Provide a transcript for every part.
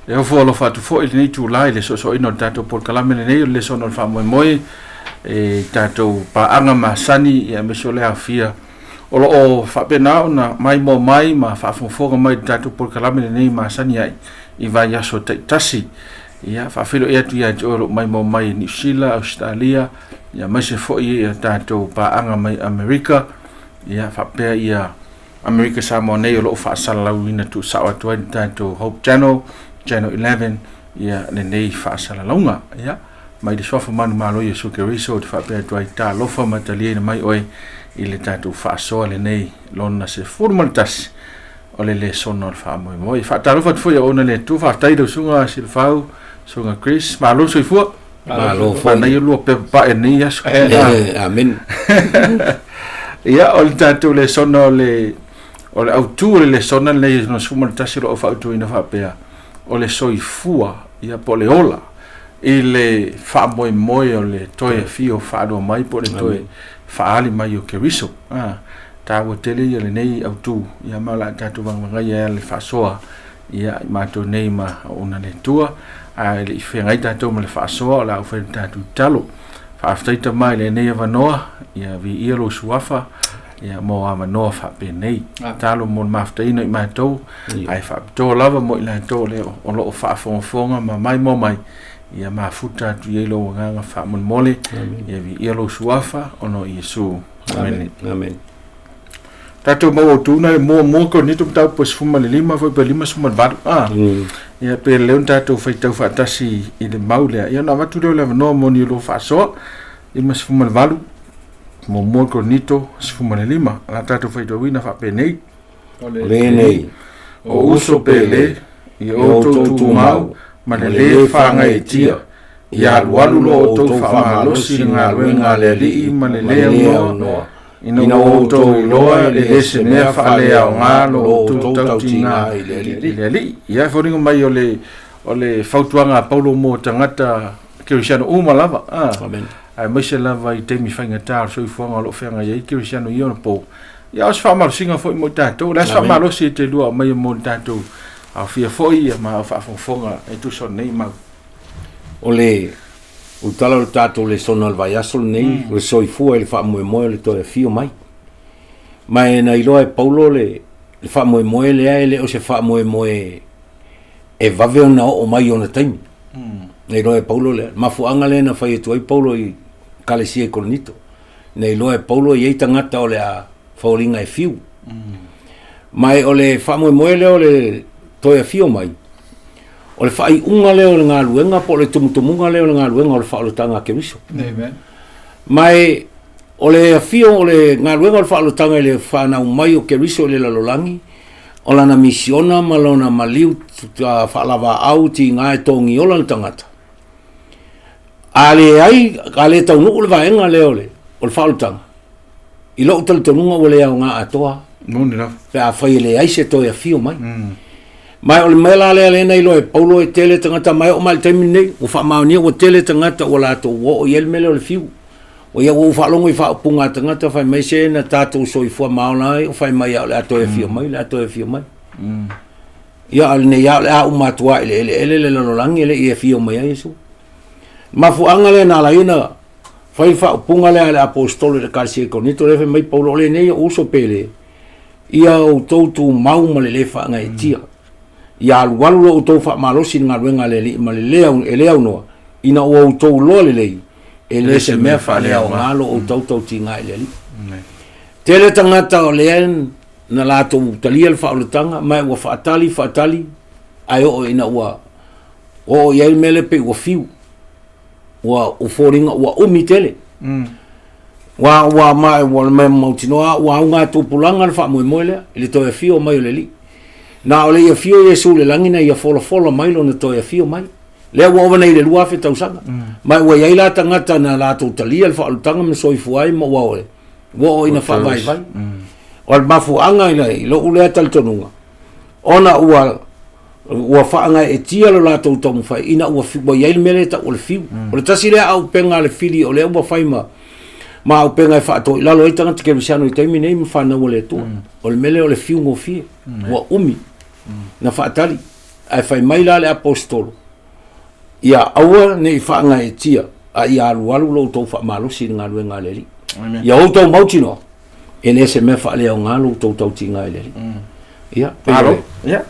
e fo lo fa tu fo il nei tu lai le so ino tato por kalame nei le so no fa moi e tato pa anga masani ia me so le afia o fa penao na mai mo mai ma fa fo mai tato por kalame nei masani ai I vai aso tasi ia fa filo ia tu ia o mai mo mai New Zealand Australia ia mai se fo ia tato pa anga mai America ia fa pe ia America samo nei lo fa sala wina tu sawa tu tato Hope Channel 11 ia nei fa sala longa ia mai de sofa manu malo ia su ke resort fa pe tu ai ta lo fa matalie mai oi ile tato fa so le nei lona se formaltas ole le sono fa moi fa talo fa foi ona le tu fa tai do sunga silfau sunga Chris malo so fu malo fa na yo pe pa ni ya amen ia ol tato le sono le ole autu le sono le no suma tasiro fa autu ina fa pe ole soi fua ia pole ola ile fa moi ole toe fio fa do mai pole toe fa ali mai o ke riso ta wo tele ia le nei autu ia mala tatu vanga ia le fa soa ia ma to nei ma ona le tua a le fenga tatu ma le fa soa la fa tatu talo fa aftaita mai le nei vanoa ia vi ilo suafa ia mo ama no fa pe nei talo mo maftaina I ma to ai fa to lava mo la to le o lo fa fonga ma mai mo mai ia ma futa tu yelo nga fa mo mole ia vi ilo suafa ono Yesu amen amen tato mo tu na mo ko ni tu tau pos fuma le lima foi pe lima suma bar ia pe le tato foi tau fa tasi I le maule ia na matu le no mo ni lo fa so I mas fuma valu mo ko nito sfuma le lima la tato foi do wina fa pe nei le nei o uso pele I o tu mau ma le fa nga tia ia walu lo to fa malo singa wenga le li ma le no ina o to loa le ese mea fa le au ngalo tu tautinga le li ia foringo mai ole fautuanga Paulo mo tangata Kirisiano umalava amen ai mai se lava I temi fainga tar so I fonga lo fenga ia Kirisiano I ona po ia os fa mal singa foi mo tato la sa malo se te lua mai mo tato a fia foi ma fa fonga e tu son nei ma ole o tala o tato le sono al vaiaso nei o soi fu ele fa mo le to fio mai na ilo e Paulo le fa mo le ele o se fa mo e vave ona o mai ona time nei lo e Paulo le ma fu anga le na fa tu ai Paulo I kalesia e kolonito nei lo e Paulo I tangata o le a faulinga e fiu mai o le fa mo le o le to fio mai o le fai unga leo le ngā luenga po le tumutumunga leo le ngā luenga o le whaalotanga ke miso. Amen. Mai o le fio o le ngā luenga o le whaalotanga le whanau mai o ke miso le lalolangi o lana misiona ma lona maliu whaalava au ti ngā e tongi o lana tangata. A le ai, ka le tau nuku le vaenga leo le o le whaalotanga. I lo utale tonunga o le au ngā atoa. Mone la. Pe a whai le ai se toi a fio mai. Mai o le mela le nei lo e Paulo e tele tangata mai o mal taimi nei o fa mauni o tele tangata o la to o yel mele o fiu o ia o fa longo I fa punga tangata fa mai se na tato so I fo mauna o fa mai o la to e fiu mai la to e fiu mai ia al ne ia la o matua ele lo langi ele e fiu mai Yesu ma fu anga le na la ina fa punga le apostolo de calci con nito le mai Paulo le nei o so pele ia o tu mau ma le fa nga e tia ia walu lo to fa malosi nga wenga le ma le no ina o to lo le ele se me fa le o ngalo o to tinga le tele tangata o len na la to talia fa o tanga mai o fa tali ai o ina o ye mele pe o fiu o foringa o mitele wa mai wa me motino wa nga to pulanga fa mo le ile to fio mai le li na ole ia fio Yesu le langina ia folo mai lo na to ia fio mai le wa wana ile lua fe tausanga mai wa ia la tangata na la to talia fa tanga me soi fuai mo wa ole wo ina fa vai o ma fu anga ile lo ule tal tonunga ona wa fa anga e tia lo la to tomu fa ina wa fi wa ia mele ta ole fiu o tasi le au penga le fili ole wa fa ma o penga fa to la lo itanga te Kirisiano I taimi nei fa na ole tu o le mele o le fiu ngo fi wa umi na fa tali ai fai mai la le apostolo ia aua nei whaanga e tia a ia alu lo tau wha malusi ngā lue ngā leri ia o tau mautino e le se me wha leo ngā lo tau ti ngā leri ia alo ia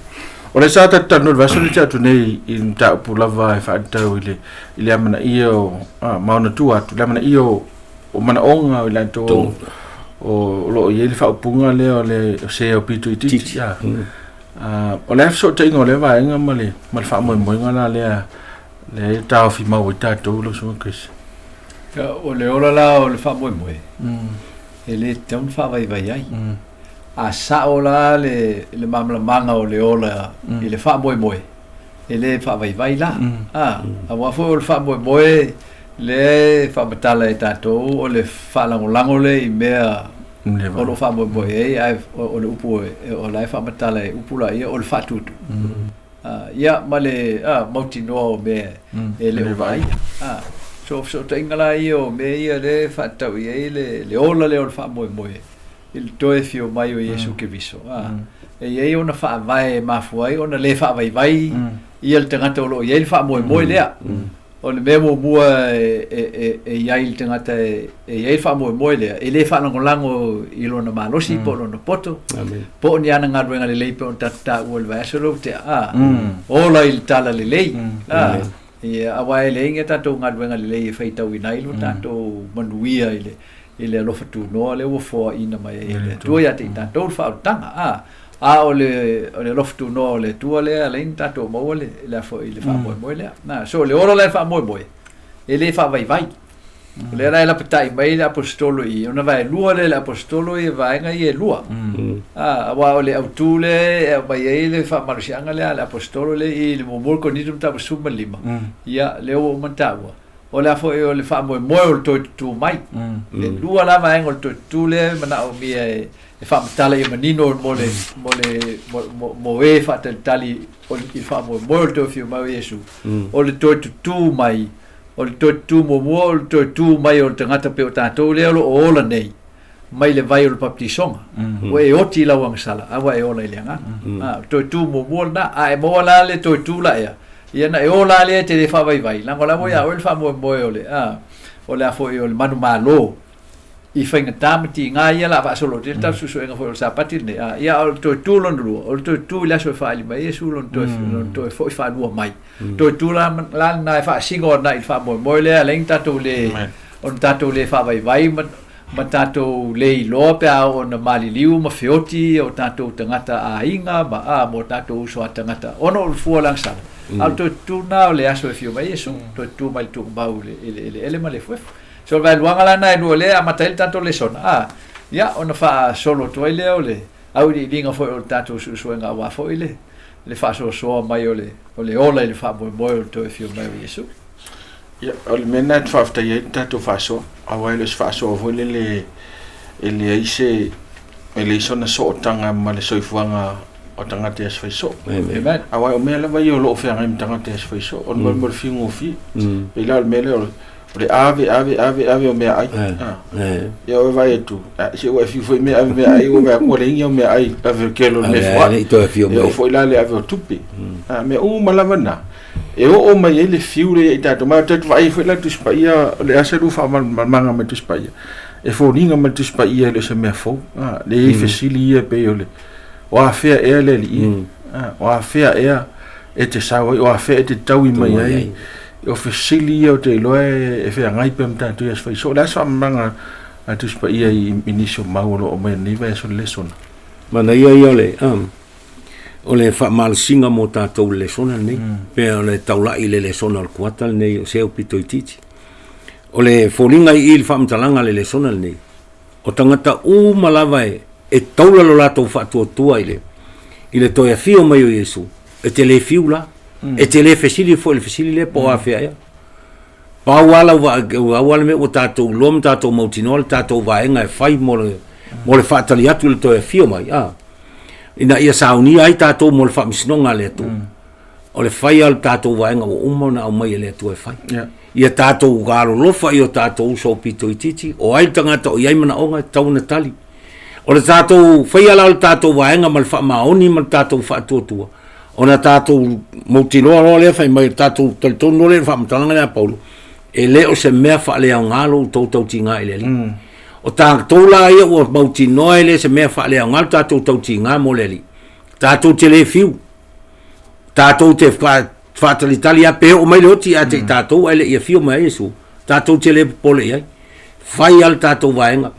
o le sa tanu le vaso le tatu nei i mta upulava e whaatau i le amana iyo mauna tua tu le amana iyo o mana onga o lanto o lo ye le whaupunga leo le se o pitu i titi ia o le so te ingo le vaenga ma le wha moinga la le tau fi mau i tātou lo suma kris o le ola la o le wha moe e le taun wha vai ai a sa ola le mamla manga o le ola i le wha moe e le wha vai la a wafo o le wha moe le wha matala e tātou o le wha lango le i mea o le wha moe e o le upu o le wha matala e upula ia o le wha tutu ia ma le mauti noa o mea e le vai so te ingala i o mea ia le wha tau i le ola le o le wha moe il toe fio mai o Yesu ke viso e iei ona wha vai mafuai ona le wha vai ia le tangata o lo iei le wha moe lea o le mea mua e iei le tangata e iei wha moe lea e le wha lango i lona malosi po lona poto po ni ana ngā ruenga le lei pe on tata ua le vaesolo te ola i le tala le lei ia awa e le inge tatou ngā ruenga le lei e whaitau i nailo tatou manuia i le alofa tu noa le ua foa ina mai e le tua ia te i tatou whautanga o le alofa tu noa o le tua lea le in tatou maua le afo i le wha moe lea so le ora le wha moe e le wha vai le rai la patai mai le apostolo i ona vai lua le apostolo i vaenga i e lua awa o le autu le mai e le wha marusianga le apostolo le i le momol konitum tapu suma lima ia le o mantaua o le afo e o le wha moe o le toi tu mai le lua la vaenga o le toi tu le mana o mia e wha matala i manino mo e wha tali o le wha moe o le toi fiu mau Yesu o le toi tu mai o le toi tu mo o le toi tu mai o le tangata pe o tātou lea o ola nei mai le vai o le baptisonga o e oti la wang sala awa e ola i leanga toi tu mo na a e mo la le toi tu la ea ia na e ola le te le wha vai lango la mo ia o le wha moe o le o le afo i o le manu malo i whainga tāmati ngā ia la solo te tau susu enga fo o le sapati ne ia o le toi tu lon lua o le toi tu i laso e wha ali mai Yesu lon toi fo i wha lua mai toi tu la na e wha singo na i wha moe lea leng tatou le on tatou le wha vai ma tatou le i loa pe o na maliliu ma feoti o tatou tangata a inga ma mo tatou uso a tangata ono o le fua lang sala al toi tu na o le aso e fio mai Yesu toi tu mai tu bau ele ma le fuefu so vai luanga lana e nuole a matai tanto le sona ia ona fa solo to ile ole au di dinga fo o tatou suenga wa fo ile le fa so mai ole ola ile fa mo to fio mai Yesu ia o le mena te whafta i tatou fa so awa ile fa so fo ile ise ele iso na so tanga ma le soifuanga o tanga te as faiso awa o mele vai o lo fe ngam tanga te as faiso on mo fingo fi pe la mele o le ave o me ai ia o vai tu se o fi foi me ai o me ko le inga me ai ave kelo me foi o foi la le ave o tupi me o malavana e o mai ele fiure e tato ma tato vai foi la tu spaia le aseru fa manga me tu spaia e fo ninga me tu spaia le se me fo le fesilia pe ole o a fea e le li o a fea e te sawa o a fea te taui mai ai o fesilia o te loe e fea ngai pe mta tu es fai so la sa manga a tu spaia i inisio maulo o mai niva e so lesson mana ia o le fa mal singa mo tatou le sona nei pe o le taula i le sona al kuata nei se o pito ititi o le folinga i il fa mtalanga le sona nei o tangata u malava e taula lo lato fa tua ile to e fio mai o Yesu e te le fiula e te le fesili fo le fesili le po a fea pa wala me o tatou lom tatou mautinol tatou vaenga e fai mo le fa tali atu le to e fio mai ina ia sauni ai tatou mo le fa misnonga le tu o le fai al tatou vaenga o umona o mai le tu e fai ia tatou galo lo fa io tatou so pito ititi o ai tangata o ai mana onga tau na tali o le tatou fai ala o tatou vaenga mal fa maoni mal tatou fa tuatua ona tātou mautinoa loa lea whai mai tātou talitono le whaamatalanga lea Paulo e leo se mea whaale au ngalo tau tinga i leli o tātou la ia ua mautinoa le se mea whaale au ngalo tau tinga mo leli tātou te le fiu tātou te whaatalitali a peo o mai le oti a te tātou ele ia fiu mai Yesu tātou te le pole iai whai al tātou vaenga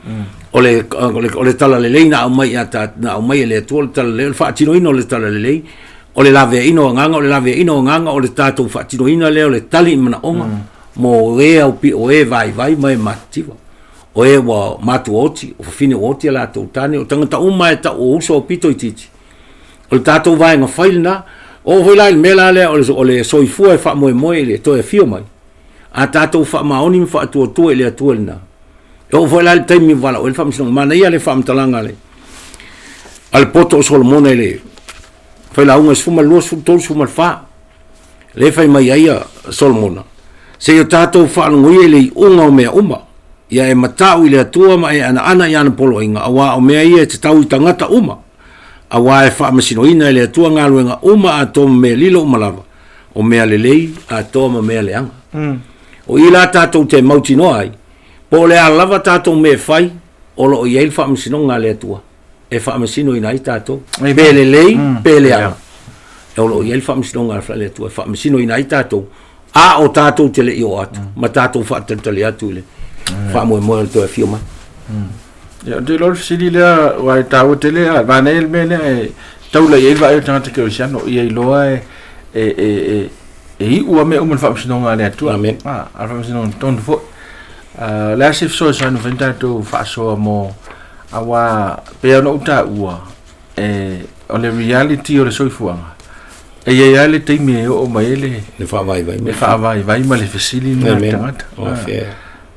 ole tala le lei na au mai na au mai le tuol tala le whaatino ino le tala le lei ole lave ino nganga ole tātou whaatino ina le ole tali mana onga mo e au pi o e vai mai mativa o e wa matu oti o fine oti la tātou tani o tangata uma e ta o uso o pito i titi ole tātou vaenga whailina o hoila il mela le ole soifua e whaamoe le to e fio mai a tātou whaamaoni mi whaatua le atuelina o hoila il taimi wala o le whaamisinong mana ia le whaamtalanga le al poto o Solomona le whaila unga sfuma lua tolu sfuma wha le whai mai aia Solomona se o tātou whaanungui le unga o mea uma ia e matau i le atua ma e ana i ana polo inga awa o mea ia te tau i tangata uma awa e whaamasinoina le atua ngaluenga uma a tōma mea lilo umalava o mea le lei a tōma mea le anga o i la tātou te mautinoa ai po le alava tātou mea whai o lo i eil whaamasinoa le atua e whaamasinoina i tātou pe le lei pe le anga e o lo i eil whaamasinoa le atua e whaamasinoina i tātou a o tātou te le i o atu ma tātou whaatatali atu le whaamoe le toa whioma ya de lor sili le wa tau tele va nel mene tau le va eu tanta que oceano e loa e i ua me umul fa msinonga le tu amen fa msinonga ton fo la sif so so no venta to fa so mo awa pe no uta ua on the reality o le soifuanga e ia le teimi o mai le fa vai ma le fesili na tangata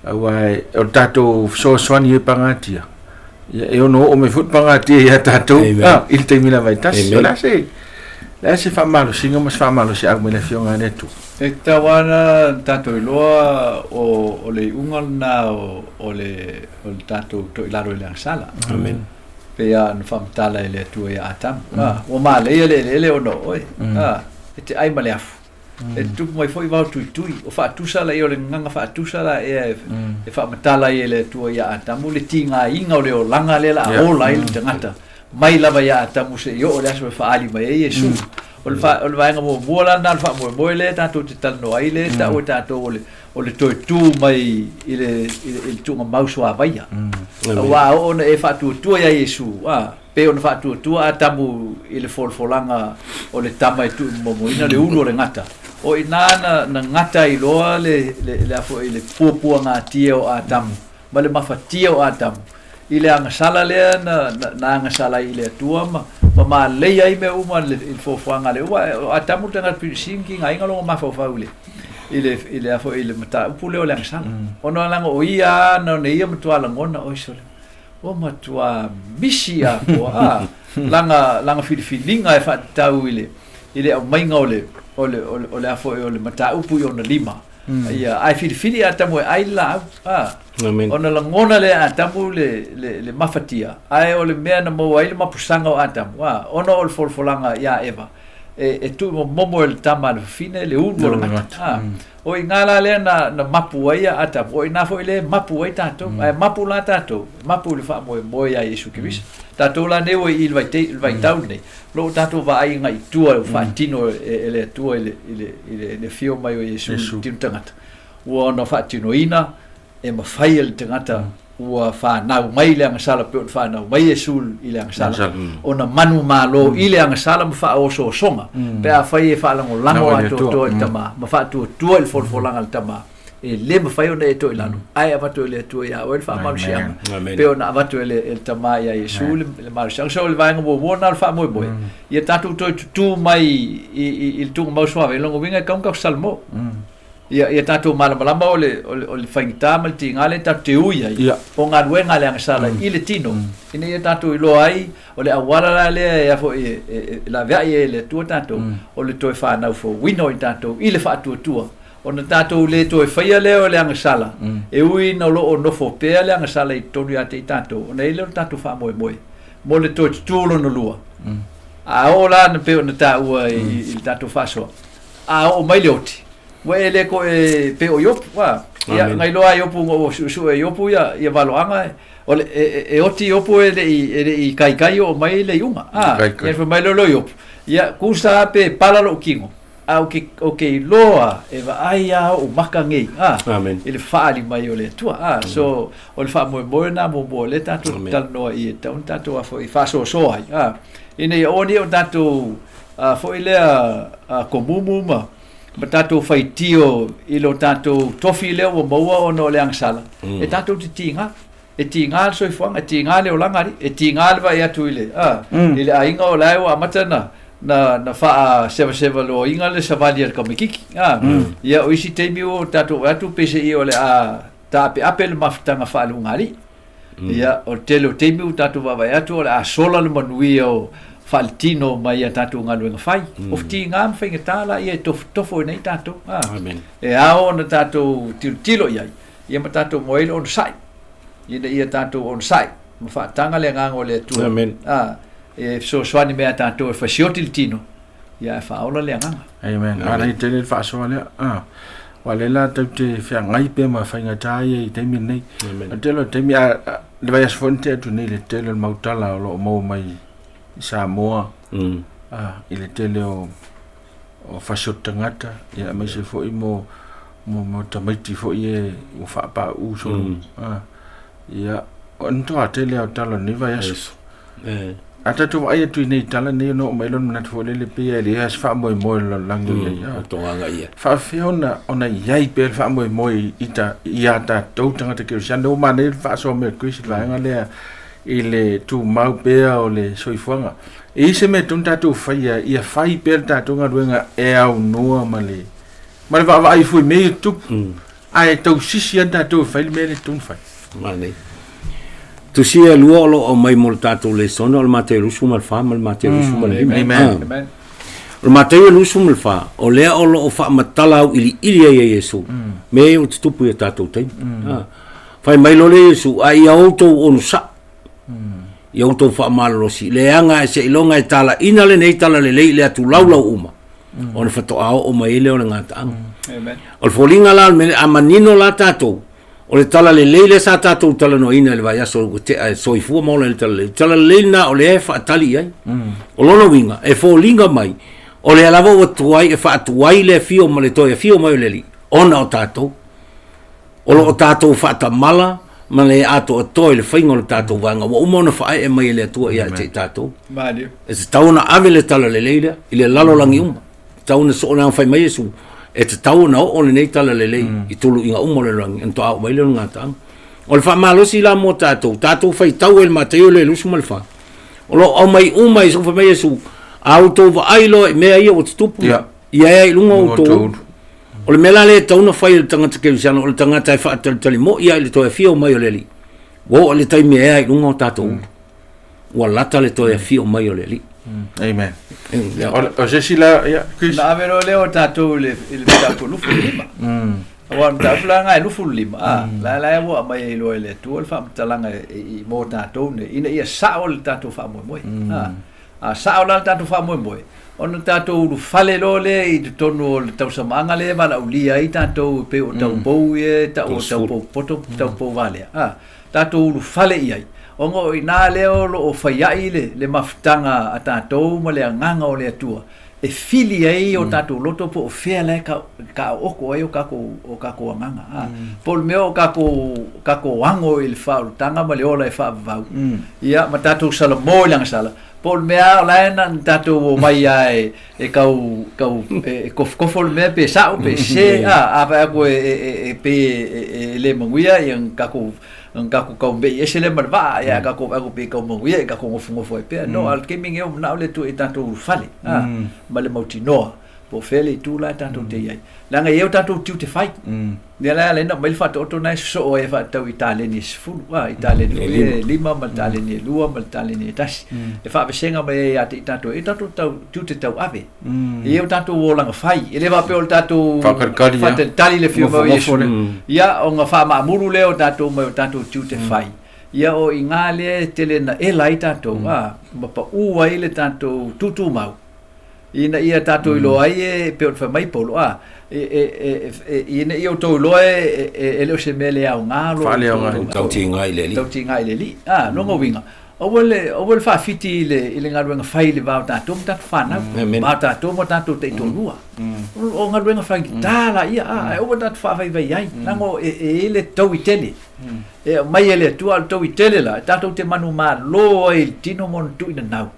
awa o tato so swani e pangatia e ono o me fut pangatia ia tato il teimi la vai tas la se fa malo singa mas fa malo se agme le fionga netu e tawana tato iloa o le ungal na o le tato to ilaro le sala amen pe ya no fam tala le tu ya atam o ma le o no oi e te ai male afu e tu mai foi va tu o fa tu sala yo le nganga fa tu sala e fa matala le tu ya atam le tinga inga o le o langa le la o la il tangata mai lava ya atam se yo le aso fa ali mai Yesu o fa nga mo bola na fa mo le ta tu tal no ai le ta o ta to o le tu mai il tu mau sua vaia wa o e fa tu ya Yesu pe on fa tu atamu il folanga o le tama tu mo ina le ulo le ngata o ina na ngata i loa le afo ile pupua ngatia o atamu ma le mafatia o atamu ile anga sala le na anga sala ile tua ma le ai me uma il fofanga le o atamu tanga sinki ngai ngalo ma fofaule ile afo ile mata pule o le anga sala ono langa o ia no ne ia mtua langona o isole o matua bisia ko langa filifininga e fa tau ile o mainga ole afo ole mata upu yo na lima ia ai filifili atamu ai la ona langona le atamu le mafatia ai ole mea na mo ai le mapusanga o atamu ona ol folfolanga ya eva e tu momo el tama le fine le uno o ingala le na mapu ai atamu o ina fo ile mapu ai tato ai mapu la tato mapu le fa mo ya Yesu Christ tato la ne o il vai down ne lo tato va ai ngai tua fa tino ele tua ile fio mai o Yesu tin tangata o no fa tino ina e ma fail tangata o fa na mai le ngasala pe fa na mai Yesu ile ngasala ona manu malo ile ngasala ma fa o so songa pe a fai fa la ngolanga to tama ma fa tu il folanga tama e le ma fai ona to ilano ai avato le to ya o fa mal sia pe ona avato le tama ya Yesu le mal sia so le vai ngo na fa mo ia tatu tu mai il tu mau suave longo vinga ka salmo ia tatu malama o le faingta mal tinga le tatu uia o nga ruenga le sala ile tino ina ia tatu lo ai o le awala le ia fo la vea le tu tatu o le to fa na fo wino tatu ile fa tu ona tatou le to e faia le o le anga sala e ui na lo no fo pe le anga sala i tonu ya te tatou ona ile tatou fa mo le to tulo no lua o la na pe na ta ua I tatou whasoa o mai leoti wa ele ko pe o yopu wa ia ngai loa yopu ngo su yopu ia valoanga ole oti yopu ele I kai o mai le yunga ia fa mai lo yopu ia kusa pe pala lo kingo o ke loa va aia o maka ngai amen ele faali mai ole tua so o le fa mo na mo le tatou tal no I tatou a foi fa so ai ina ia oni o tatou foi le ko mumu ma tatou faitio I lo tatou tofi le o maua o no le angsala e tatou tinga e tinga so I fuanga tinga le o langari e tinga le vai atu ile ile ainga o lai o amatana na fa seva lo inga le savali ka mikiki ia o isi teimi o tatou atu pese I o le ta pe apel maftanga fa lu ngari ia o telo teimi o tatou vai atu o le sola le manui o faltino mai tatou ngalu fai of tinga mfa tala ia tofo nei tatou amen e ao na tatou tilo ia tatou moile on sai ia tatou on sai mfa tanga le ngango le tu amen e so swani me tatou fa siotil tino ia fa ola le nganga amen ana I tele fa so le wale la te fa ngai pe ma fa ngata I te mi nei tele te mi le vai fonte tu nei le tele mautala lo mo mai Samoa ile tele o fasotangata ia mai se foi mo tamaiti foi o fa pa uso ia onto atele o tala ni vai aso ata tu ai tu nei tala nei no mai lon na tu le pe ele as fa mo lo lango ia to anga ia fa fiona ona iai pe fa mo ita ia ta to tanga te ke sando mane fa so me kuisi va ngale ile tu mau pea o le soifuanga e se me tun tatu faia ia fai per tatu ngaruenga e au noa male ma va ai fui me tu ai tau sisi anda tu fai me le tun fai mane tu sia luolo o mai mol tatu le sono al mateu sumal fa mal mateu sumal amen o mateu lu sumal fa o le o lo fa matala ili ia Yesu me o tupu ia tatu tai fai mai lo le Yesu ai auto on sa eu to fa malosi le anga se ilonga e tala ina le nei tala le le atu laulau uma on fa to o mai le ona ngata amen o folinga la me amanino la tato o le tala le sa tato tala no ina le vai so te so I fu mo le tala le na o le fa tali ai o lono winga e folinga mai o le lavo o tuai e fa tuai le fio mo le toia fio mai le li ona o tato o lo tato fa ta mala ma le ato to le faingo le tato vanga o mo na fa e mai le tua ia te tato mali e se tauna ave le tala le leila ile lalo langi uma tauna so na fa mai Yesu e te tauna o le nei tala le lei I tulu inga umo le langi ento au mai le ngata o le fa malo si la mo tato fai tau el mateo le lusu mal fa o lo o mai uma I so fa mai Yesu auto va ailo e me ai o tupu ia ai lunga o to o le mela le tauna fai le tangata ke siano o le tangata e fa tali mo ia le to e fio mai o le li wo le tai me ai lunga o tato wa lata le to e fio mai o le li amen o se sila ia na avero le o tato le tato lufu lima wa ta flanga e lufu lima la wo mai lo le tu le fa talanga I mo tato ne ina ia sa o le tato fa mo sa o le tato fa mo ona tatou lu fale lo le I tonu o tau samanga le mala ulia I tatou pe o tau pou e tau pou poto tau pou vale tatou lu fale I ongo ina le o faiai le maftanga a tatou ma le nganga o le atua e fili ai o tatou loto po fea le ka oko ai o kako nganga pol meo kako wango il fa tanga ma le ola e fa vau ia ma tatou sala mo lang sala Paul mea laina tatou mai ai e kau kofol me pe sa pe se a ko e pe le manguia yang kako kau be ese le marva ya kako pe kau manguia kako ngofo pe no al keming eu na le tu e tatou fale ma le mautinoa po fele tu la tatou te ai langa eu tatou tu te fai ne la le na mai fa to na so e fa tau italiani fu italiani lima ma italiani lua ma italiani tas e fa besenga mai ya te tatou tau tu te tau ave e eu tatou o langa fai e le va pe o tatou fa tali le fio mai ya o nga fa ma muru le o tatou mai tatou tu te fai ia o inga le tele na e lai tatou ma pa ua ile tatou tutu mau ina ia tatou ilo ai e pe fa mai polo ina ia to lo e le se mele au ngalo tau tinga ile li no ngo winga o fa fiti ile ngaluenga fai le va tatou ta fana ma tatou mo tatou te tolua o ngaluenga fa gitara ia o tatou fa vai vai ai nango ele tau itele mai ele tu al tau itele la tatou te manu ma lo e tino mon tu ina nau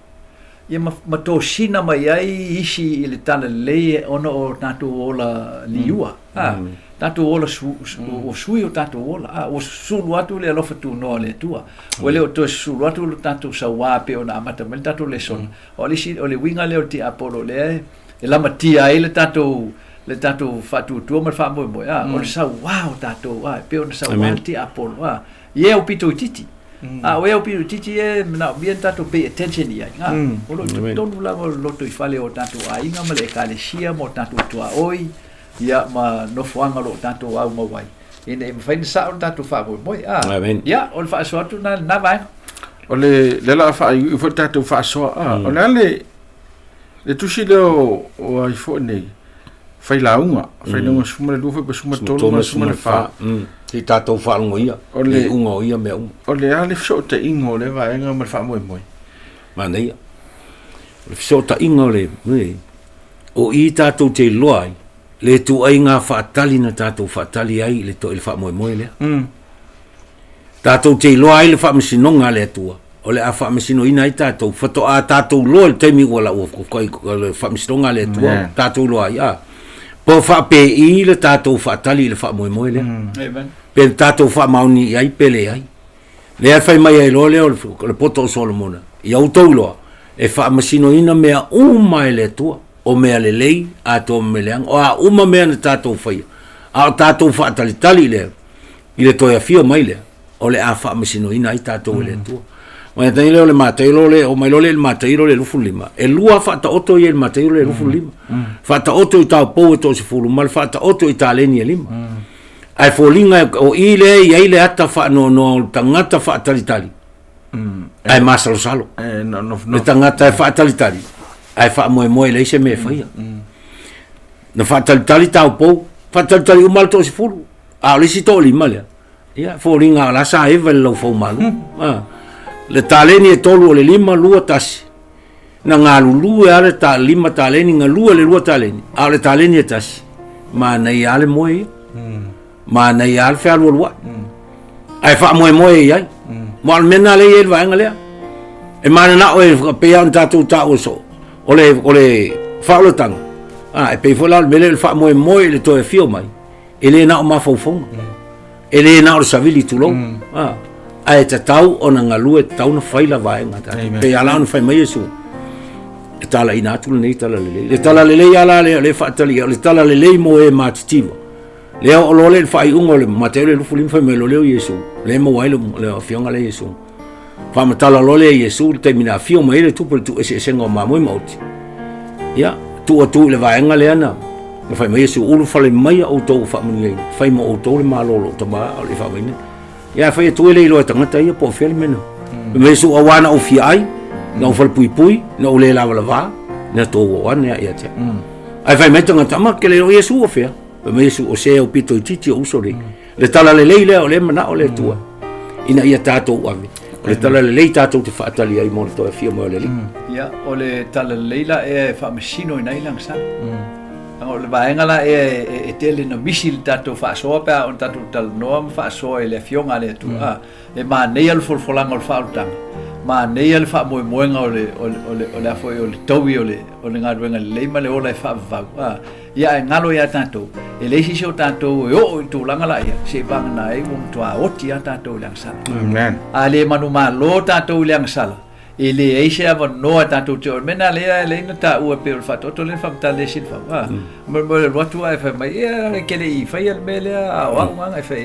ia ma to sina mai ai isi ile tala le ono o tatou ola liua tatou ola sui o tatou ola o sulu atu le alofa tu no le tua o le o to sulu atu le tatou sawa pe ona amata mel tatou le son o le winga le o ti apolo le e la matia ile tatou fatu tu ma fa mo o le sawa o tatou pe ona sawa ti apolo ye o pito titi o e o pito titi e na bien tatou pay attention ia o lo tonu la lo to fale o tatou ainga ma le kale sia mo tatou tua oi ia ma no fuanga lo tatou au mo wai ine me fain sa o tatou fa mo ia o fa so tu na vai o le la fa i fo tatou fa so o le tusi le o ai fo nei fai launga fai no suma le lufa pe suma tolo suma le fa ti tatou fa ngoia o le unga ia me o le ale so te ingo le vai nga ma fa mo ma nei le so ta ingo le o i tatou te loai le tu ai nga fatali na tatou fatali ai le to il fa mo le tatou te loai le fa msinonga le tua o le afa msino ina i tatou fato a tatou lo le temi wala o ko le fa msinonga le tua tatou loai po fa pe i le tatou fatali le fa mo le pe tatou fa mauni ai pele ai le fa mai ai lo le poto solomona ia utou lo e fa msino ina mea mai le tua o mea le lei a to meleang o a uma mea na tatou fai a tatou fa tali le ile toia fia mai le o le a fa masino ina ai tatou le tua ma tai le matai le o mai le matai le lufu lima e lua fa ta oto ye matai le lufu lima fa ta oto i ta po to se fulu mal fa ta oto i ta leni lima ai folinga o ile ia ile ata fa no tangata fa tali ai masalo salo no tangata fa tali ai fa mo le se me faia na fa tali tau po fa tali umal to se fulu a le si to lima le ia folinga la sa e vel lo fo malu le taleni e tolu le lima lua tasi na ngalu lua ale ta lima taleni ngalua le lua taleni a le taleni e tasi ma nei ale moi ma nei al fa lua ai fa mo ai mo al mena le e va ngale e mana na o e pe an tatu ta o so ole fa lo tang e pe fo la mele fa mo le to e fio mai ele na o ma fo ele na o savili tu lo ai ta tau ona ngalue tau na faila vai ngata pe ala on fai mai su tala ina tu nei tala le ala le fa tali le tala le mo e matitivo le o lo le fai ungo le mateo le fulim fai me lo le yesu le mo wai le fionga le yesu fa matala lo le yesu termina fio mai le tu tu ese ngo ma mo mauti ya tu le vai ngale ana le fai mai yesu ulu fale mai o to fa mo ni fai mo o to le malo lo to ba le fa mai ya fai tu le lo tanga ia po fel meno me su awana o fi ai no fal pui no le lava na to wan ya te ai fai metanga tama ke le yesu o fe me yesu o se o pito titi o so le tala le o le mana o le tua ina ia tato ave le tala le tato te fa tali ai mo to fi mo le ya o le tala leila e fa machino ina ilang sa o le vaenga e tele no misil tato fa so pa on tato tal no fa so le fionga le tu e ma nei al folfolanga fa utang ma nei al fa mo moenga o le afo o le towi o le ngaruenga le ma le ola fa va ia ngalo ia tato e le si so tato o tu langa la ia se bang na e un tua oti ia tato lang sala amen ale manu ma lo tato lang sala ele eise ava no tato te mena le na ta u pe fa to le fa ta le sin fa mo watu ai fa mai ke le fa il mele a wa fa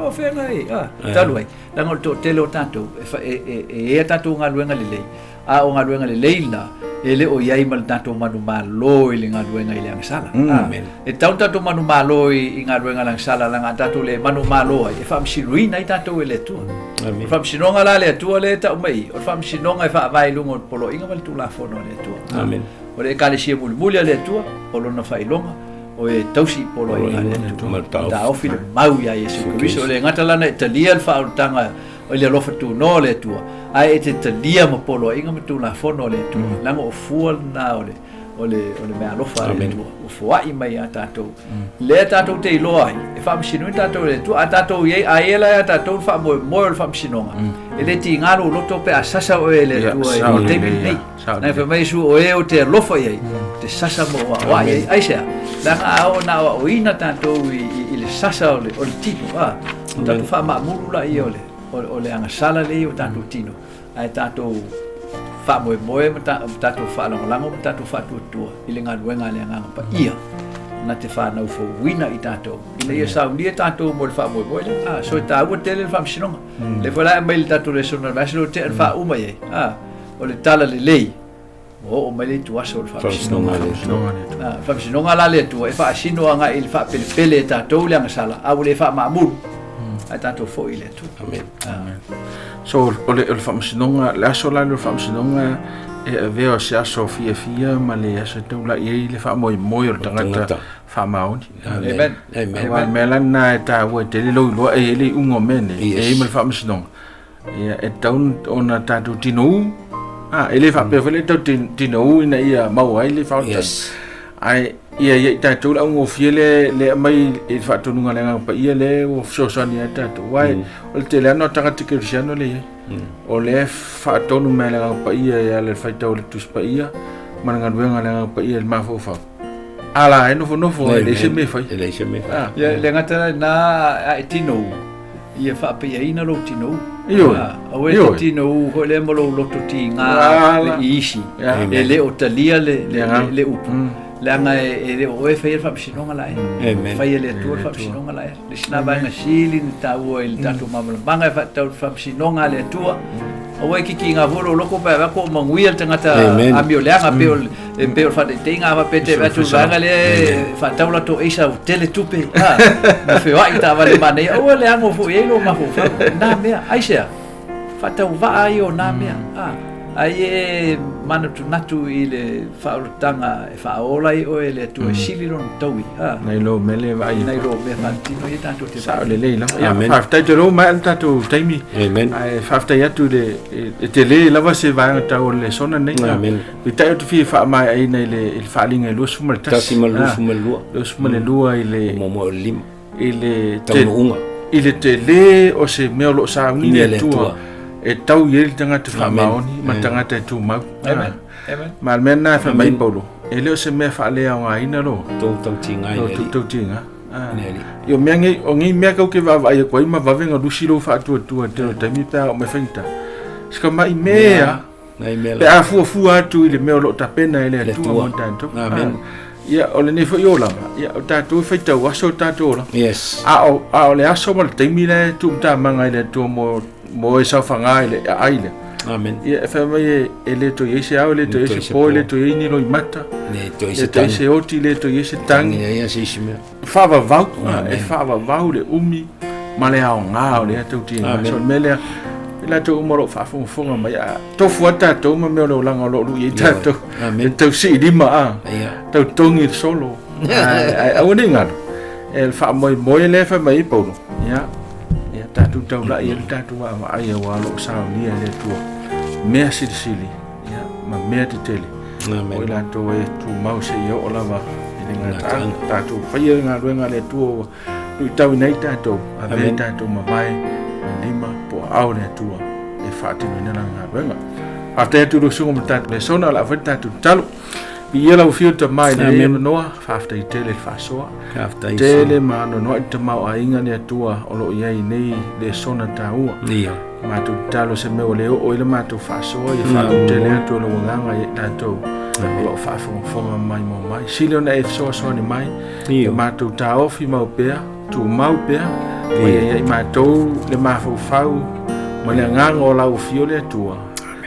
o fa ngai ta lui la ngol to te lo tato e tato nga luenga le a o nga luenga le leila ele o iai mal tatou manu malo i le galuega i le agasala Amen. e tau tatou manu malo i galuega lagasala laga tatou le manu malo ai e faamasinoina i tatou e le atua Amen. o faamasinoga la le atua le taumai o le faamasinoga e faavailuga o le poloʻiga ma le tulafono o le atua Amen. o le ekalesia mulimuli a le atua o lona faailoga o e tausi i poloʻiga a le atua taofi le mau ia iesu keriso o le gata lana e talia le faaolutaga o le alofa tunoa o le atua ae e te talia ma poloʻiga ma tulafono o le atua laga o fua lana o le mea alofa a le atua o foaʻi mai a tatou lea tatou te iloa ai e faamasinoina tatou le atua a tatou iai aia la a tatou le faamoemoe o le faamasinoga e le tigalo loto pe a sasa o e le atua e o teimi nei na fe mai su o e o te alofa iai te sasa mo wa ai ai sea laga ao na o ina tatou i le sasa o le tino tatou faamamulu la ia o le agasala lei o tatou tino ae tatou faamoemoe ma tatou faalagolago ma tatou faatuatua i le galuega a le agaga paia na te whanau fauina i tātou. I le ia saunia tātou mo le whaamoemoe le. So e tāua tele le whaamsinonga. Le whalai mai le tātou le sona masino te an whauma iei. O le tala le lei. O mai le tuasa o le whaamsinonga. Whaamsinonga la le tua. E whaasino anga i le whaapelepele e tātou le angasala. Au le whaamamuru. Ai tātou fo i le tua. Amen. So o le whaamsinonga, le aso la le whaamsinonga, e veo se aso fia ma le aso taula i le whaamoemoe o le tangata whaamaoni. Amen. Wa melana e tā ua te le loa e le ungo mene, e ma le whaamsinonga. E taun ona tātou tino u, e le whaapewhele tau tino u ina ia mau ai le whaota. Ai ia tātou la ungo fia le mai e whaatonunga le ngapa ia le o sosani a tātou. Wai, o le te le ano tangata kirisiano le ia. O le whaatonu me le ngapa ia le whaitau le tuspa ia, manangan wenga le ngapa ia le mawhawhau. Ala, e nofo, le se me whai. Le se me whai. Le ngata na e tino u. Ia whaapia ina lo tino u. Iyo. O e te tino u, ho le molo loto ti ngā le isi. E le o talia le upu. Langa e le o e whaia whaamsinonga lai. Whaia le atua whaamsinonga lai. Le sinaba inga sili ni tau o i le tatu mamalambanga e whaatau whaamsinonga le atua. O e kiki ngā voro loko pa wako o manguia le tangata ami o leanga peo le whaatei ngā wapete watu vanga le whaatau lato eisa o tele tupe. Na whewai ta wale manei. O e leanga o fu e lo mafu whau. Nā mea, aisea. Whaatau waa ai o nā mea. Ai e manatu natu i le whaurutanga e whaolai o e le atua e sililon taui. Nei lo mele vai. Nei lo mea whaatino i tātou te Sao le leila. Whaftai te ro mai tātou taimi. Amen. Ai whaftai atu le te le lava se vai tau le sona nei. Amen. Vitai atu fi wha mai ai nei le whaalinga i lua suma le tasi. Tasi ma lua suma lua. Lua suma le lua i le... Momo lima. I le... Taunu unga. I le te le o se mea lo sa uni le tua. E tau i le tangata whaamaoni, ma tangata e tū mau. Amen. Ma mena e whamai paulo. E leo se mea whaalea o ngā ina lo. Tau tinga i neri. Tau tinga. Io mea ngai, o ngai mea kau ke wawa ia kwa ima wawenga lusi lo whaatua tua te o taimi pēa o me whaingta. Ska mai mea, pe a fua atu i le mea lo tapena i le atua mo tātou. Amen. Ia, o le nefo i olanga. Ia, o tātou whaitau aso tātou ola. Yes. A o le aso mo le taimi le tu mta manga i le atua mo e sau whangai le aile. Amen. Ia e whamai e le to iese au, le to iese po, le to ieni lo i mata. Le to iese Le to iese oti, le to iese tangi. Tangi ia se isi mea. Whawa vau, e whawa vau le umi, ma le ao ngā o le atau tia. So me lea, e la tau umaro whaafonga mai a tofu ata tau ma meo leo langa o lo i tātou. E tau si lima a, tau tongi solo. Au ne ngaro. E wha moe le whamai i paulo. Ia. Tātou tau la ia tātou wa aia wa lo sao ni le tua mea sili ia ma mea te tele o la to e tu mau se yo o lava i ngā tātou whaia ngā ruenga le tua tu tau nei tātou a me tātou ma vai lima po au le tua e whaatino nena ngā ruenga a te atu rosunga ma tātou le sona la whaita tātou talo i ela u fiu ta mai le ea noa whaafta i tele whaasoa tele ma no noa i ta mau a inga le atua o lo iai nei le sona ta ua ma tu talo se meo leo o ila ma tu whaasoa i whaau tele atu lo wanganga i tātou o lo whaafonga mai mo mai sile ona e soa ni mai e ma tu ta ofi mau pea tu mau pea o iai ma tou le ma fau ma le nganga o lau fio le atua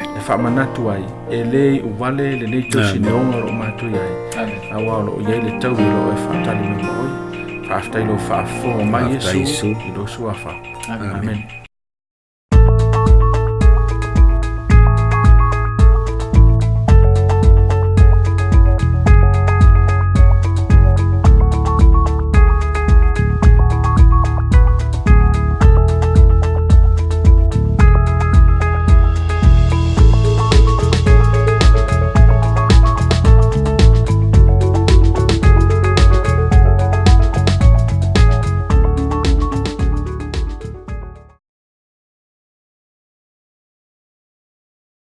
e whaamanatu ai, e le uwale le nei tosi neonga lo mātui ai. Awa lo iei le tau i lo e whaatali me mo oi. Whaaftai lo whaafo mai Yesu, i lo suafa. Amen.